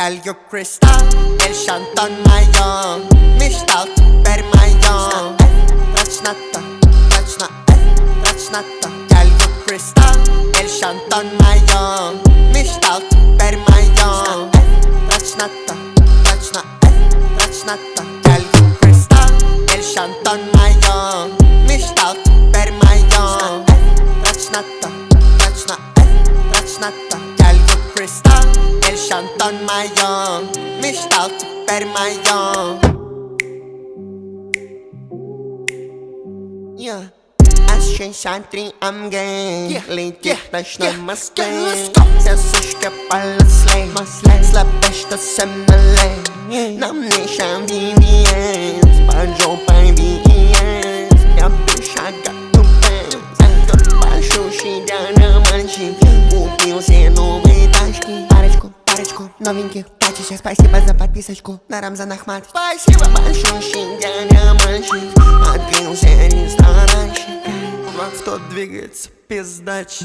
Gel gök kristal, el shantan mayon. Mishtal per mayon. Rachnata, rachnata. Gel gök kristal, el shantan mayon. Mishtal per mayon. Rachnata, rachnata. Gel gök kristal, el shantan mayon. Mishtal per mayon. Rachnata, rachnata. Gel gök kristal, el shantan mayon. Mishtal per mayon. Yeah. Aşkın şantriyam gay. Lady taşna maslay. Sesuşka palaslay. Slapešta sem nalej. Nam nešam VVS. Pađo paj VVS. Ja bišaga tupes. Bašu šidana manši. Kupil se nove taški. Парочку новеньких тачечек. Спасибо за подписочку на Рамзанах мать. Спасибо. Bašu šidana manši. Открылся ресторанчик. Кто двигается, пиздач.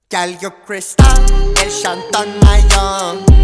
Gel gök kristal, el shantan mayon.